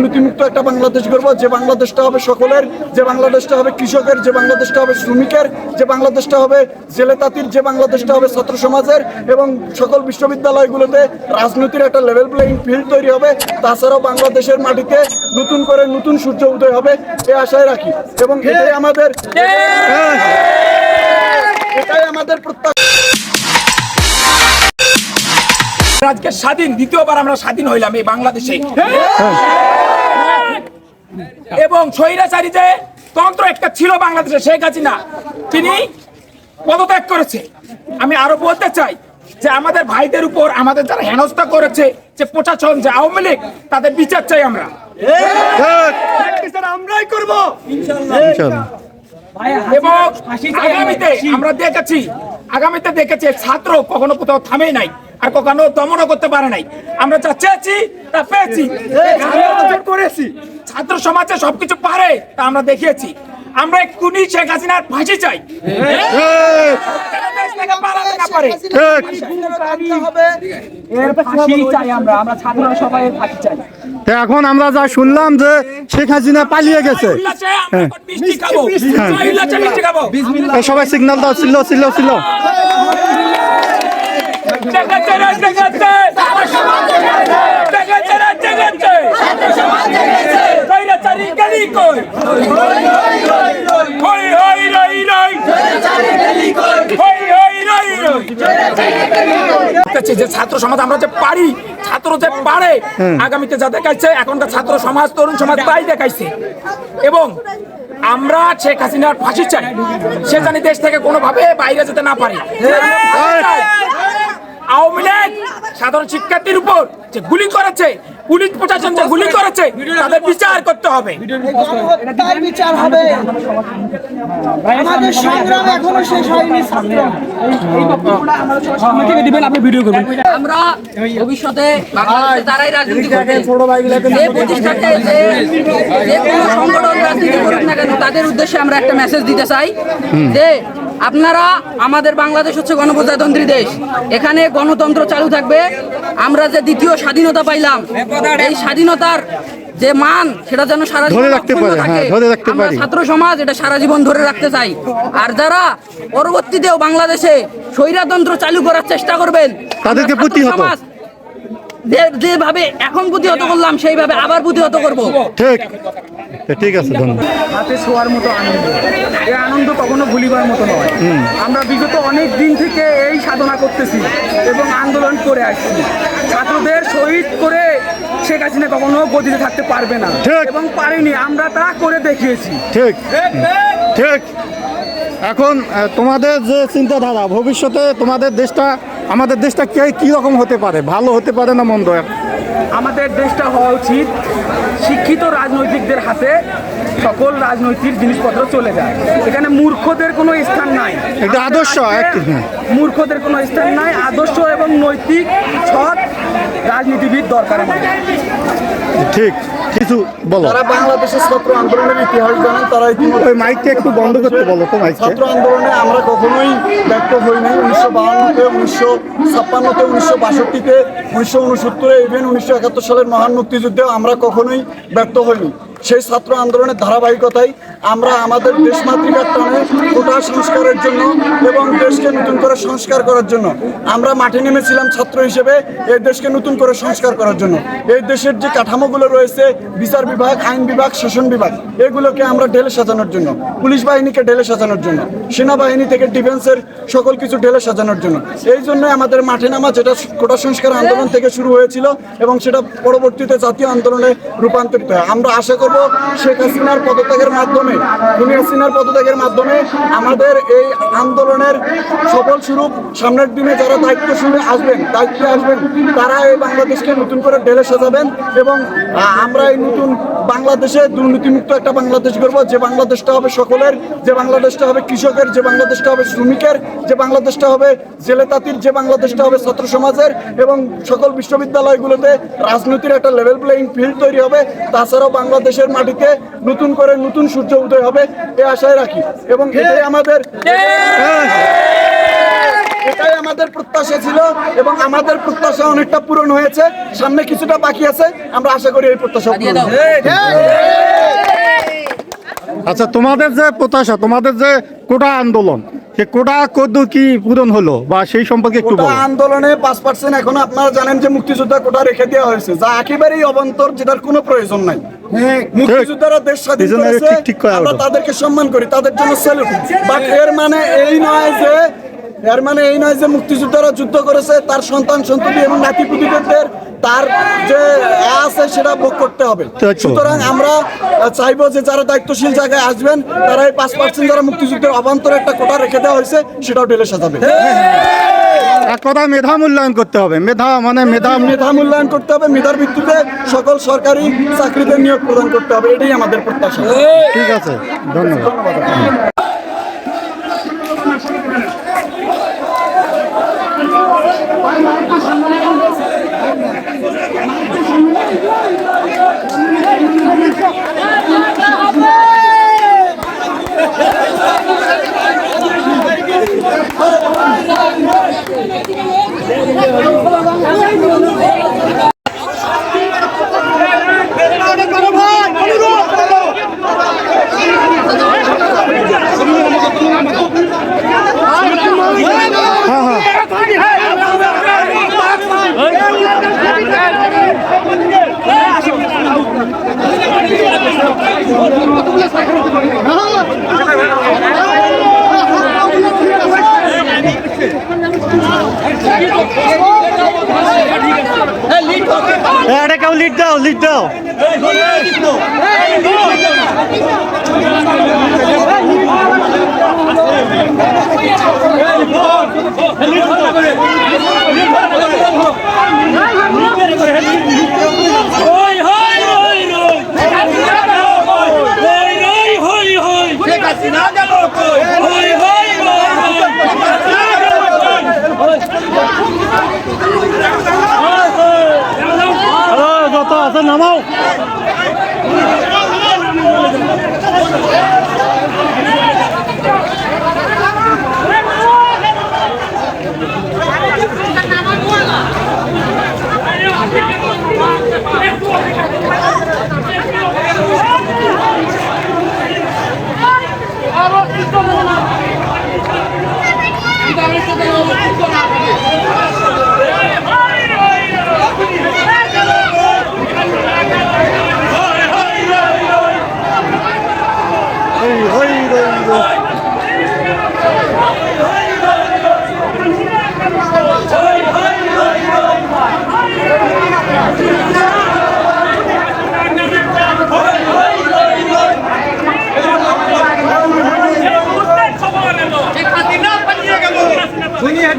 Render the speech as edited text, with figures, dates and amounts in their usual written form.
দুর্নীতিমুক্ত একটা বাংলাদেশ গড়ব, যে বাংলাদেশটা হবে সকলের, যে বাংলাদেশটা হবে কৃষকের, যে বাংলাদেশটা হবে শ্রমিকের, যে বাংলাদেশটা হবে জেলে তাঁতির, যে বাংলাদেশটা হবে ছাত্র সমাজের, এবং সকল বিশ্ববিদ্যালয়গুলোতে রাজনীতির একটা লেভেল প্লেইং ফিল্ড তৈরি হবে। তাছাড়াও বাংলাদেশের মাটিতে নতুন করে নতুন সূর্য উদয় হবে এই আশায় রাখি, এবং এটাই আমাদের প্রত্যাশা। আজকে স্বাধীন, দ্বিতীয়বার আমরা স্বাধীন হইলাম এই বাংলাদেশে, এবং স্বৈরাচারী যে তন্ত্র একটা ছিল বাংলাদেশে, শেখ হাসিনা তিনি পদত্যাগ করেছে। আমি আরো বলতে চাই যে আমাদের ভাইদের উপর আমাদের যারা হেনস্থা করেছে, যে প্রশাসন, যে আওয়ামী লীগ, তাদের বিচার চাই আমরা, আমরাই করব ইনশাআল্লাহ। এবং আগামীতে দেখেছি ছাত্র কখনো কোথাও থামে নাই, আর কখনো দমন করতে পারে নাই। আমরা যা চেয়েছি তা পেয়েছি, করেছি। ছাত্র সমাজে সবকিছু পারে তা আমরা দেখিয়েছি। আমরা এক্ষুনি শেখ হাসিনার ফাঁসি চাই। এখন আমরা যা শুনলাম যে শেখ হাসিনা পালিয়ে গেছে, সবাই সিগন্যাল দাও, ছিল ছিল ছিল যে ছাত্র সমাজ আমরা যে পারি, ছাত্র যে পারে, আগামীতে যা দেখাইছে এখনকার ছাত্র সমাজ, তরুণ সমাজ তাই দেখাইছে। এবং আমরা শেখ হাসিনার ফাঁসি চাই, সে জানি দেশ থেকে কোনোভাবে বাইরে যেতে না পারে। আওয়ামী লীগ সাধারণ শিক্ষার্থীর উপর যে গুলি করেছে, পুলিশ প্রশাসন যে গুলি করেছে, তাদের বিচার করতে হবে। বিচার হবে। আমাদের সংগ্রাম এখনো শেষ হয়নি। আমরা ভবিষ্যতে তারাই রাজনীতি করবে, যে প্রতিষ্ঠানকে যে কোনো সংগঠন রাজনীতি করুক না কেন, তাদের উদ্দেশ্যে আমরা একটা মেসেজ দিতে চাই যে আপনারা, আমাদের বাংলাদেশ হচ্ছে গণপ্রজাতন্ত্রী দেশ, এখানে গণতন্ত্র চালু থাকবে। আমরা যে দ্বিতীয় স্বাধীনতা পাইলাম, এই স্বাধীনতার যে মান সেটা যেন সারা জীবন থাকে। আমরা ছাত্র সমাজ এটা সারা জীবন ধরে রাখতে চাই। আর যারা পরবর্তীতেও বাংলাদেশে স্বৈরতন্ত্র চালু করার চেষ্টা করবেন, তাদেরকে প্রতিহত, যেভাবে এখন প্রতিহত করলাম সেইভাবে আবার প্রতিহত করব। ঠিক ঠিক আছে, ধন্যবাদ। হাতে ছোঁয়ার মতো আনন্দ, এই আনন্দ কখনো ভুলিবার মতো নয়। আমরা বিগত অনেক দিন থেকে এই সাধনা করতেছি এবং আন্দোলন করে আসছি। ছাত্রদের শহীদ করে শেখ হাসিনা কখনো গদিতে থাকতে পারবে না, এবং পারেনি, আমরা তা করে দেখিয়েছি। ঠিক ঠিক। এখন তোমাদের যে চিন্তাধারা, ভবিষ্যতে তোমাদের দেশটা, আমাদের দেশটা কি রকম হতে পারে, ভালো হতে পারে না মন্দ? আমাদের দেশটা হওয়া উচিত শিক্ষিত রাজনৈতিকদের হাতে সকল রাজনৈতিক জিনিসপত্র চলে যায়। এখানে মূর্খদের কোনো স্থান নাই, এটা আদর্শ, মূর্খদের কোনো স্থান নাই। আদর্শ এবং নৈতিক সৎ রাজনীতিবিদ দরকার আমাদের। ঠিক, কিছু বলো। যারা বাংলাদেশের ছাত্র আন্দোলনের ইতিহাস জানেন, তারা ইতিমধ্যে মাইকটা একটু বন্ধ করতে বলো তো। ছাত্র আন্দোলনে আমরা কখনোই ব্যর্থ হইনি। 1952-তে, 1956-তে, 1962-তে, 1969-এ, ইভেন 1971 সালের মহান মুক্তিযুদ্ধেও আমরা কখনোই ব্যর্থ হইনি। সেই ছাত্র আন্দোলনের ধারাবাহিকতায় আমরা আমাদের দেশমাতৃকার টানে কোটা সংস্কারের জন্য এবং দেশকে নতুন করে সংস্কার করার জন্য আমরা মাঠে নেমেছিলাম ছাত্র হিসেবে, এই দেশকে নতুন করে সংস্কার করার জন্য। এই দেশের যে কাঠামোগুলো রয়েছে, বিচার বিভাগ, আইন বিভাগ, শাসন বিভাগ, এগুলোকে আমরা ঢেলে সাজানোর জন্য, পুলিশ বাহিনীকে ঢেলে সাজানোর জন্য, সেনাবাহিনী থেকে ডিফেন্সের সকল কিছু ঢেলে সাজানোর জন্য। এই জন্য আমাদের মাঠে নামা, যেটা কোটা সংস্কার আন্দোলন থেকে শুরু হয়েছিল এবং সেটা পরবর্তীতে জাতীয় আন্দোলনে রূপান্তরিত হয়। আমরা আশা করব শেখ হাসিনার পদত্যাগের মাধ্যমে, খুনি হাসিনার পদত্যাগের মাধ্যমে আমাদের এই আন্দোলনের সফল স্বরূপ সামনের দিনে যারা দায়িত্বে আসবেন, তারা এই বাংলাদেশকে নতুন করে ঢেলে সাজাবেন, এবং আমরা এই নতুন বাংলাদেশে দুর্নীতিমুক্ত একটা বাংলাদেশ গড়ব, যে বাংলাদেশটা হবে সকলের, যে বাংলাদেশটা হবে কৃষকের, যে বাংলাদেশটা হবে শ্রমিকের, যে বাংলাদেশটা হবে জেলে তাঁতির, যে বাংলাদেশটা হবে ছাত্র সমাজের, এবং সকল বিশ্ববিদ্যালয়গুলোতে রাজনীতির একটা লেভেল প্লেইং ফিল্ড তৈরি হবে। তাছাড়াও বাংলাদেশের মাটিতে নতুন করে নতুন সূর্য উদয় হবে এই আশায় রাখি, এবং এটাই আমাদের এটাই আমাদের প্রত্যাশা ছিল এবং আমাদের প্রত্যাশা অনেকটা পূরণ হয়েছে। সামনে কিছুটা বাকি আছে, আমরা আশা করি এই প্রত্যাশা পূরণ হবে। আচ্ছা, তোমাদের যে প্রত্যাশা, তোমাদের যে কোটা আন্দোলন, সে কোটা কদ্দূর কি পূরণ হলো বা সেই সম্পর্কে একটু কোটা বলো। আন্দোলনে 5% এখনো আপনারা জানেন যে মুক্তিযোদ্ধা কোটা রেখে দেওয়া হয়েছে, যা একেবারেই অবান্তর, যেটার কোনো প্রয়োজন নাই। মুক্তিযোদ্ধারা দেশ স্বাধীন এই জন্য করেছে, ঠিক করা আমরা হলো। তাদেরকে সম্মান করি, তাদের জন্য স্যালুট। বাট এর মানে এই নয় যে মুক্তিযোদ্ধারা যুদ্ধ করেছে তার সন্তান সন্ততি এবং নাতিপুতিদের তার যে আছে সেটা ভোগ করতে হবে। আচ্ছা। সুতরাং আমরা চাইবো যে যারা দায়িত্বশীল জায়গায় আসবেন তারা এই 5% যারা মুক্তিযুদ্ধের অবান্তর একটা কোটা রেখে দেওয়া হয়েছে সেটাও ঢেলে সাজাবে। এক কথা মেধা মূল্যায়ন করতে হবে, মেধা মূল্যায়ন করতে হবে, মেধার ভিত্তিতে সকল সরকারি চাকরিতে নিয়োগ প্রদান করতে হবে, এটাই আমাদের প্রত্যাশা। ঠিক আছে, ধন্যবাদ। এটা কেউ লিড দাও। যত আছে নামাও। দুনিয়া